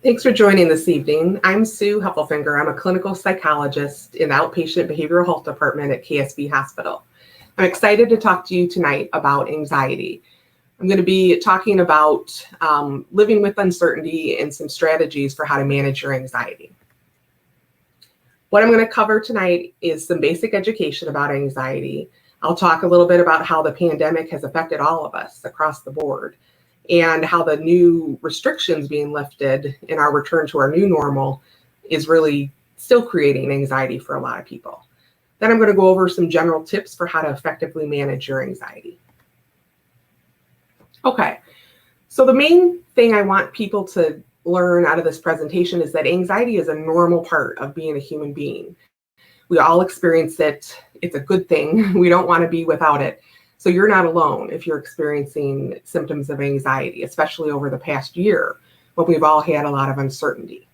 Thanks for joining this evening. I'm Sue Heffelfinger. I'm a clinical psychologist in the outpatient behavioral health department at KSB Hospital. I'm excited to talk to you tonight about anxiety. I'm going to be talking about living with uncertainty and some strategies for how to manage your anxiety. What I'm going to cover tonight is some basic education about anxiety. I'll talk a little bit about how the pandemic has affected all of us across the board, and how the new restrictions being lifted in our return to our new normal is really still creating anxiety for a lot of people. Then I'm going to go over some general tips for how to effectively manage your anxiety. Okay, so the main thing I want people to learn out of this presentation is that anxiety is a normal part of being a human being. We all experience it. It's a good thing. We don't want to be without it. So you're not alone if you're experiencing symptoms of anxiety, especially over the past year when we've all had a lot of uncertainty.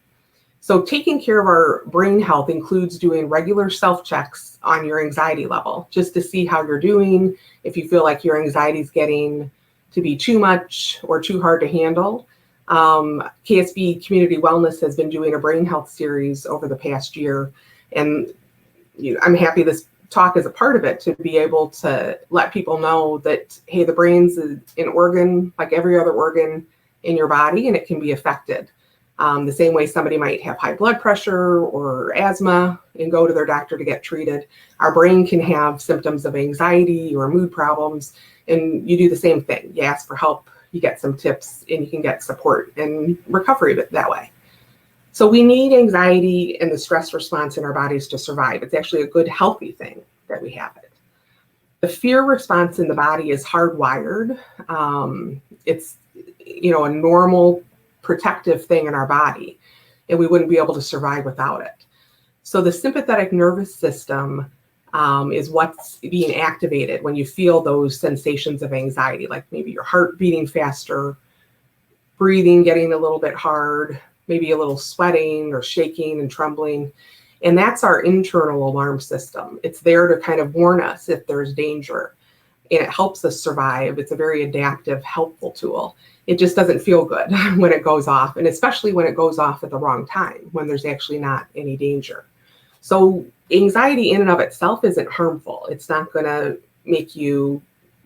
So taking care of our brain health includes doing regular self-checks on your anxiety level, just to see how you're doing, if you feel like your anxiety is getting to be too much or too hard to handle. KSB Community Wellness has been doing a brain health series over the past year, and I'm happy this talk is a part of it to be able to let people know that, hey, the brain's an organ like every other organ in your body, and it can be affected. The same way somebody might have high blood pressure or asthma and go to their doctor to get treated, our brain can have symptoms of anxiety or mood problems, and you do the same thing. You ask for help, you get some tips, and you can get support and recovery that way. So we need anxiety and the stress response in our bodies to survive. It's actually a good, healthy thing that we have it. The fear response in the body is hardwired. It's a normal protective thing in our body, and we wouldn't be able to survive without it. So the sympathetic nervous system is what's being activated when you feel those sensations of anxiety, like maybe your heart beating faster, breathing getting a little bit hard, maybe a little sweating or shaking and trembling. And that's our internal alarm system. It's there to kind of warn us if there's danger, and it helps us survive. It's a very adaptive, helpful tool. It just doesn't feel good when it goes off, and especially when it goes off at the wrong time, when there's actually not any danger. So anxiety in and of itself isn't harmful. It's not going to make you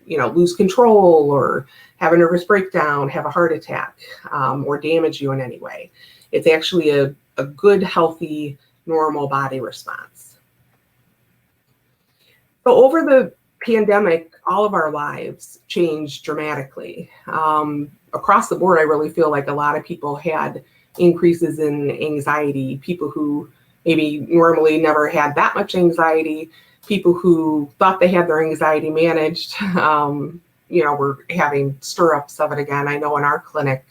lose control or have a nervous breakdown, have a heart attack, or damage you in any way. It's actually a good, healthy, normal body response. So over the pandemic, all of our lives changed dramatically. Across the board, I really feel like a lot of people had increases in anxiety, people who maybe normally never had that much anxiety, people who thought they had their anxiety managed, were having stir-ups of it again. I know in our clinic,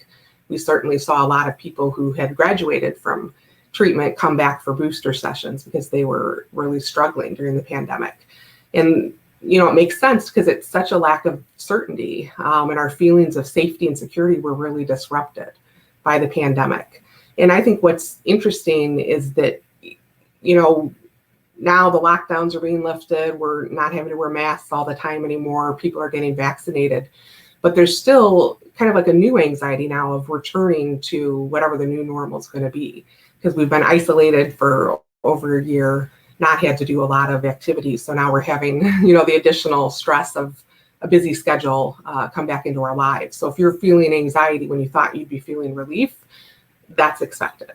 we certainly saw a lot of people who had graduated from treatment come back for booster sessions because they were really struggling during the pandemic. And, it makes sense because it's such a lack of certainty, and our feelings of safety and security were really disrupted by the pandemic. And I think what's interesting is that, now the lockdowns are being lifted. We're not having to wear masks all the time anymore. People are getting vaccinated. But there's still kind of like a new anxiety now of returning to whatever the new normal is going to be, because we've been isolated for over a year, not had to do a lot of activities. So now we're having, the additional stress of a busy schedule come back into our lives. So if you're feeling anxiety when you thought you'd be feeling relief, that's expected.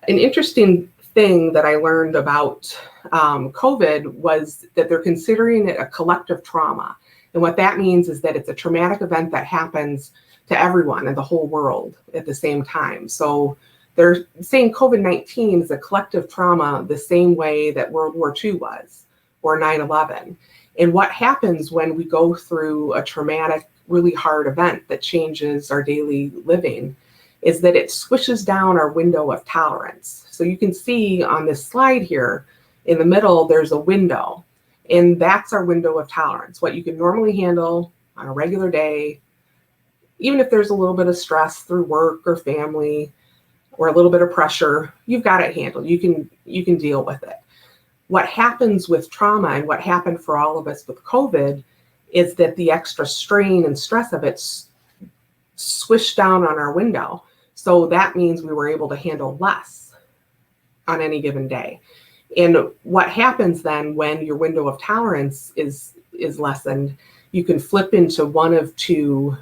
An interesting thing that I learned about COVID was that they're considering it a collective trauma. And what that means is that it's a traumatic event that happens to everyone in the whole world at the same time. So they're saying COVID-19 is a collective trauma the same way that World War II was, or 9/11. And what happens when we go through a traumatic, really hard event that changes our daily living is that it squishes down our window of tolerance. So you can see on this slide here, in the middle, there's a window, and that's our window of tolerance, what you can normally handle on a regular day, even if there's a little bit of stress through work or family or a little bit of pressure, you've got it handled. You can deal with it. What happens with trauma, and what happened for all of us with COVID, is that the extra strain and stress of it swished down on our window. So So that means we were able to handle less on any given day. And what happens then when your window of tolerance is lessened, you can flip into one of two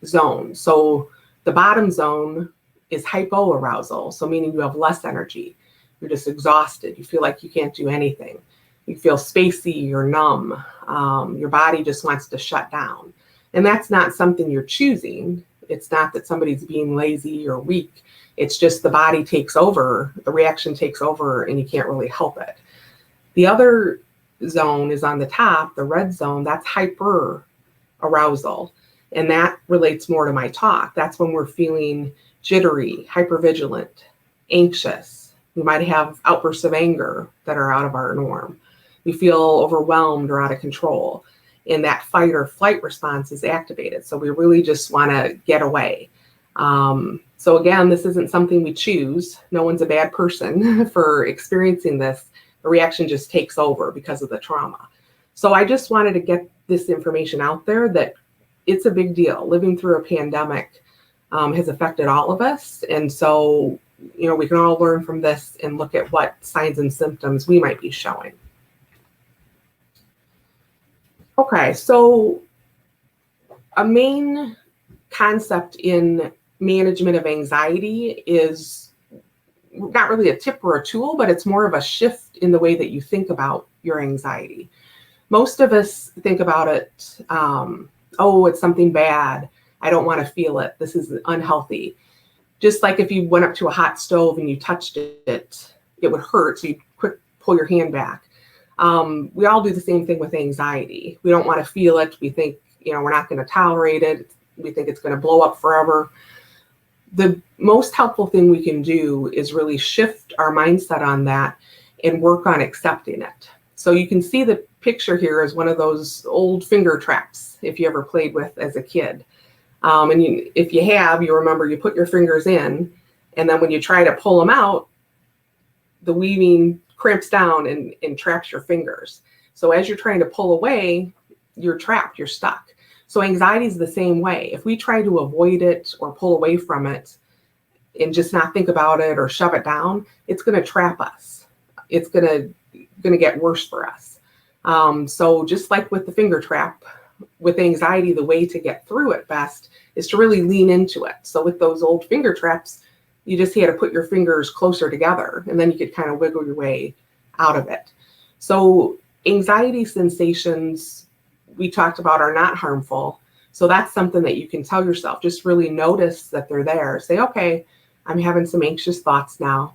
zones. So the bottom zone is hypoarousal, so meaning you have less energy. You're just exhausted. You feel like you can't do anything. You feel spacey or numb. Your body just wants to shut down. And that's not something you're choosing. It's not that somebody's being lazy or weak. It's just the body takes over, the reaction takes over, and you can't really help it. The other zone is on the top, the red zone, that's hyperarousal. And that relates more to my talk. That's when we're feeling jittery, hypervigilant, anxious. We might have outbursts of anger that are out of our norm. We feel overwhelmed or out of control. And that fight or flight response is activated. So we really just want to get away. So again, this isn't something we choose. No one's a bad person for experiencing this. The reaction just takes over because of the trauma. So I just wanted to get this information out there that it's a big deal. Living through a pandemic has affected all of us. And so, we can all learn from this and look at what signs and symptoms we might be showing. Okay, so a main concept in management of anxiety is not really a tip or a tool, but it's more of a shift in the way that you think about your anxiety. Most of us think about it, it's something bad. I don't want to feel it. This is unhealthy. Just like if you went up to a hot stove and you touched it, it would hurt. So you quick pull your hand back. We all do the same thing with anxiety. We don't want to feel it. We think, we're not going to tolerate it. We think it's going to blow up forever. The most helpful thing we can do is really shift our mindset on that and work on accepting it. So you can see the picture here as one of those old finger traps, if you ever played with as a kid. If you have, you remember you put your fingers in, and then when you try to pull them out, the weaving cramps down and traps your fingers. So as you're trying to pull away, you're trapped, you're stuck. So anxiety is the same way. If we try to avoid it or pull away from it and just not think about it or shove it down, it's going to trap us. It's going to get worse for us. So just like with the finger trap, with anxiety, the way to get through it best is to really lean into it. So with those old finger traps, you just had to put your fingers closer together, and then you could kind of wiggle your way out of it. So anxiety sensations we talked about are not harmful. So that's something that you can tell yourself. Just really notice that they're there. Say, okay, I'm having some anxious thoughts now.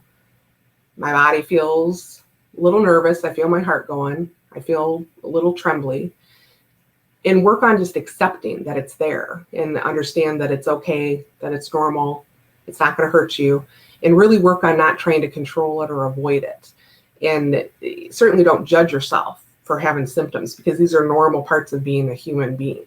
My body feels a little nervous. I feel my heart going. I feel a little trembly. And work on just accepting that it's there and understand that it's okay, that it's normal. It's not going to hurt you. And really work on not trying to control it or avoid it. And certainly don't judge yourself for having symptoms, because these are normal parts of being a human being.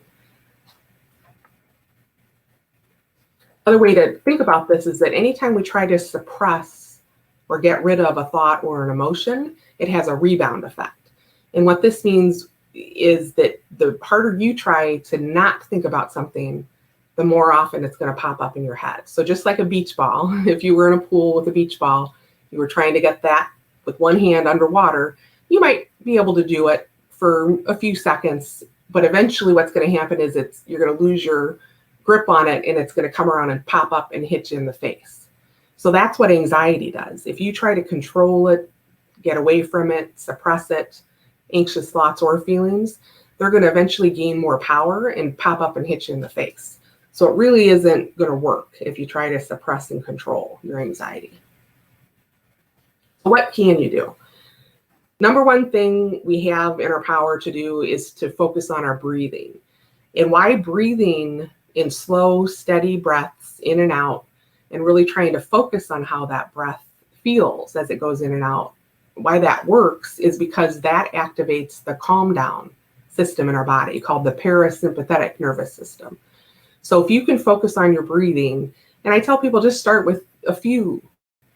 Another way to think about this is that anytime we try to suppress or get rid of a thought or an emotion, it has a rebound effect. And what this means is that the harder you try to not think about something, the more often it's going to pop up in your head. So just like a beach ball, if you were in a pool with a beach ball, you were trying to get that with one hand underwater, you might be able to do it for a few seconds, but eventually what's going to happen is you're going to lose your grip on it, and it's going to come around and pop up and hit you in the face. So that's what anxiety does. If you try to control it, get away from it, suppress it, anxious thoughts or feelings, they're going to eventually gain more power and pop up and hit you in the face. So it really isn't going to work if you try to suppress and control your anxiety. What can you do? Number one thing we have in our power to do is to focus on our breathing. And why breathing in slow, steady breaths in and out, and really trying to focus on how that breath feels as it goes in and out. Why that works is because that activates the calm down system in our body called the parasympathetic nervous system. So if you can focus on your breathing, and I tell people just start with a few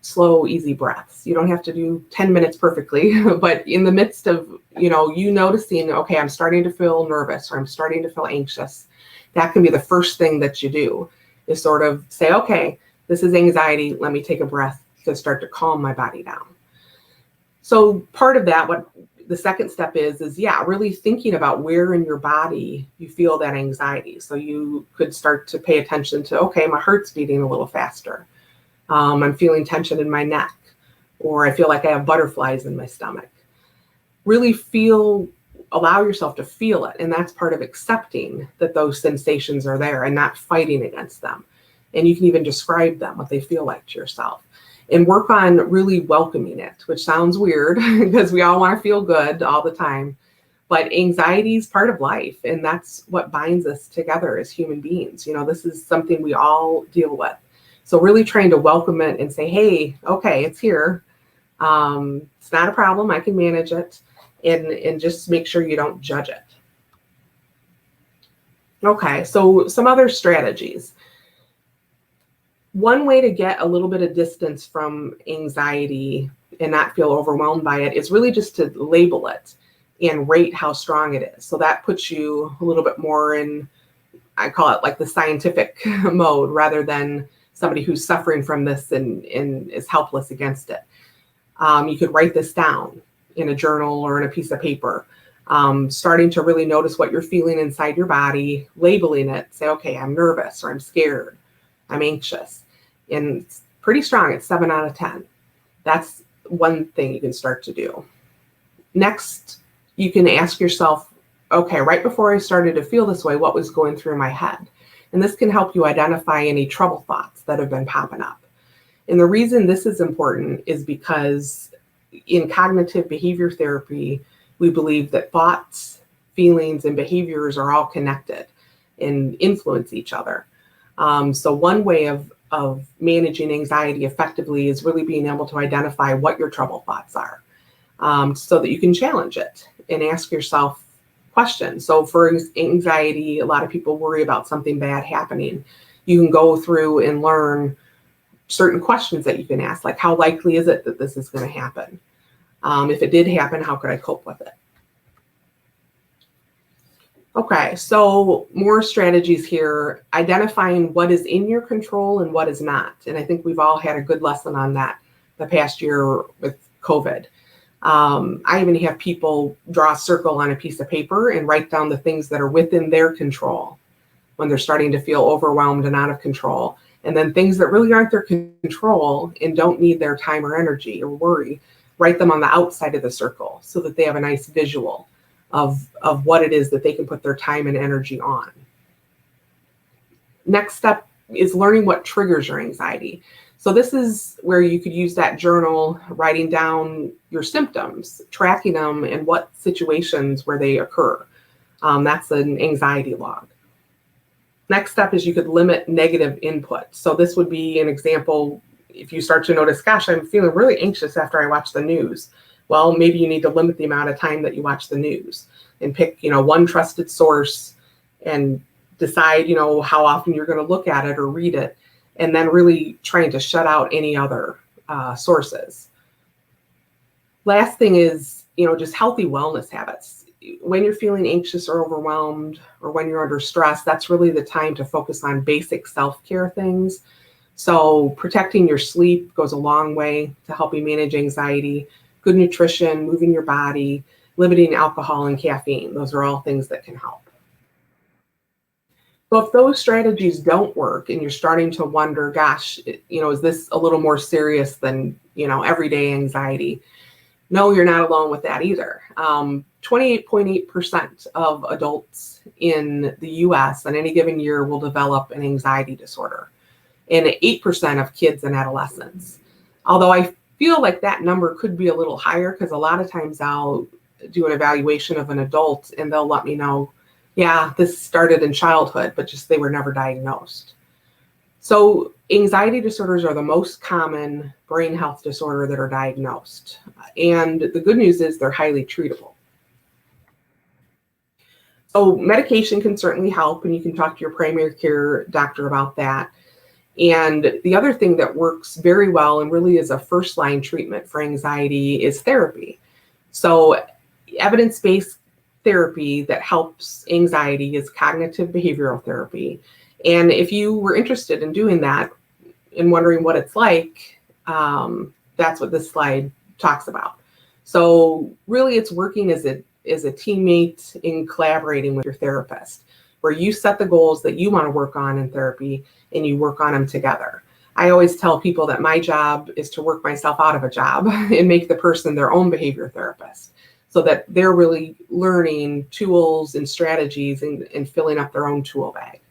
slow, easy breaths. You don't have to do 10 minutes perfectly, but in the midst of, you noticing, okay, I'm starting to feel nervous or I'm starting to feel anxious, that can be the first thing that you do is sort of say, okay, This is anxiety. Let me take a breath to start to calm my body down. So part of that, what the second step is really thinking about where in your body you feel that anxiety. So you could start to pay attention to, okay, my heart's beating a little faster. I'm feeling tension in my neck, or I feel like I have butterflies in my stomach. Really allow yourself to feel it. And that's part of accepting that those sensations are there and not fighting against them. And you can even describe them, what they feel like to yourself. And work on really welcoming it, which sounds weird because we all want to feel good all the time. But anxiety is part of life, and that's what binds us together as human beings. This is something we all deal with. So really trying to welcome it and say, hey, okay, it's here. It's not a problem. I can manage it. And just make sure you don't judge it. Okay, so some other strategies. One way to get a little bit of distance from anxiety and not feel overwhelmed by it is really just to label it and rate how strong it is. So that puts you a little bit more in, I call it like the scientific mode, rather than somebody who's suffering from this and is helpless against it. You could write this down in a journal or in a piece of paper, starting to really notice what you're feeling inside your body, labeling it, say, okay, I'm nervous, or I'm scared, I'm anxious. And it's pretty strong. It's 7 out of 10. That's one thing you can start to do. Next, you can ask yourself, okay, right before I started to feel this way, what was going through my head? And this can help you identify any trouble thoughts that have been popping up. And the reason this is important is because in cognitive behavior therapy, we believe that thoughts, feelings, and behaviors are all connected and influence each other. So one way of managing anxiety effectively is really being able to identify what your trouble thoughts are, so that you can challenge it and ask yourself questions. So for anxiety, a lot of people worry about something bad happening. You can go through and learn certain questions that you can ask, like how likely is it that this is going to happen? If it did happen, how could I cope with it? Okay, so more strategies here, identifying what is in your control and what is not. And I think we've all had a good lesson on that the past year with COVID. I even have people draw a circle on a piece of paper and write down the things that are within their control when they're starting to feel overwhelmed and out of control. And then things that really aren't their control and don't need their time or energy or worry, write them on the outside of the circle so that they have a nice visual of what it is that they can put their time and energy on. Next step is learning what triggers your anxiety. So this is where you could use that journal, writing down your symptoms, tracking them, and what situations where they occur. That's an anxiety log. Next step is you could limit negative input. So this would be an example. If you start to notice, gosh, I'm feeling really anxious after I watch the news. Well, maybe you need to limit the amount of time that you watch the news and pick, one trusted source and decide, how often you're going to look at it or read it, and then really trying to shut out any other sources. Last thing is, just healthy wellness habits. When you're feeling anxious or overwhelmed or when you're under stress, that's really the time to focus on basic self-care things. So protecting your sleep goes a long way to helping manage anxiety. Good nutrition, moving your body, limiting alcohol and caffeine. Those are all things that can help. So if those strategies don't work and you're starting to wonder, gosh, is this a little more serious than, everyday anxiety? No, you're not alone with that either. 28.8% of adults in the US on any given year will develop an anxiety disorder, and 8% of kids and adolescents. Although I feel like that number could be a little higher, because a lot of times I'll do an evaluation of an adult and they'll let me know, yeah, this started in childhood, but just they were never diagnosed. So anxiety disorders are the most common brain health disorder that are diagnosed. And the good news is they're highly treatable. So medication can certainly help, and you can talk to your primary care doctor about that. And the other thing that works very well and really is a first line treatment for anxiety is therapy. So evidence-based therapy that helps anxiety is cognitive behavioral therapy. And if you were interested in doing that, and wondering what it's like, that's what this slide talks about. So really it's working as a teammate in collaborating with your therapist, where you set the goals that you want to work on in therapy and you work on them together. I always tell people that my job is to work myself out of a job and make the person their own behavior therapist, so that they're really learning tools and strategies and filling up their own tool bag.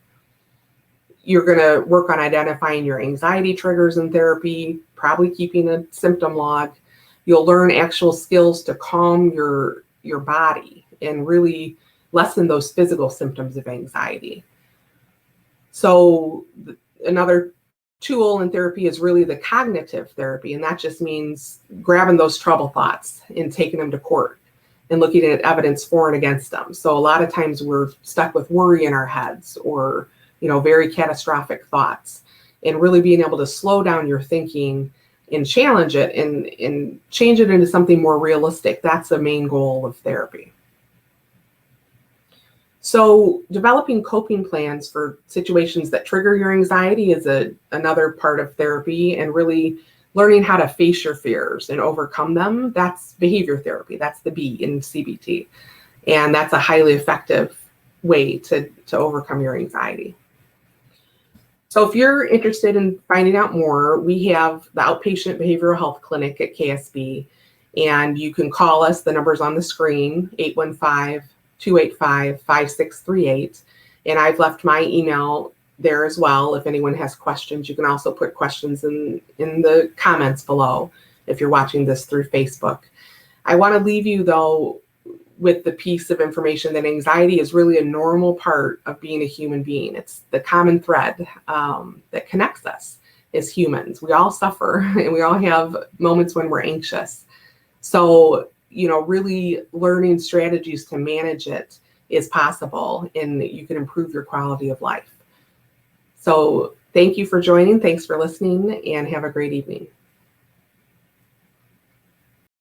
You're going to work on identifying your anxiety triggers in therapy, probably keeping a symptom log. You'll learn actual skills to calm your body and really lessen those physical symptoms of anxiety. So another tool in therapy is really the cognitive therapy, and that just means grabbing those trouble thoughts and taking them to court and looking at evidence for and against them. So a lot of times we're stuck with worry in our heads, or very catastrophic thoughts, and really being able to slow down your thinking and challenge it and change it into something more realistic. That's the main goal of therapy. So developing coping plans for situations that trigger your anxiety is another part of therapy, and really learning how to face your fears and overcome them. That's behavior therapy. That's the B in CBT. And that's a highly effective way to overcome your anxiety. So if you're interested in finding out more, we have the Outpatient Behavioral Health Clinic at KSB, and you can call us. The number's on the screen, 815-285-5638. And I've left my email there as well. If anyone has questions, you can also put questions in the comments below if you're watching this through Facebook. I want to leave you, though, with the piece of information that anxiety is really a normal part of being a human being. It's the common thread that connects us as humans. We all suffer and we all have moments when we're anxious. So, really learning strategies to manage it is possible, and you can improve your quality of life. So thank you for joining. Thanks for listening, and have a great evening.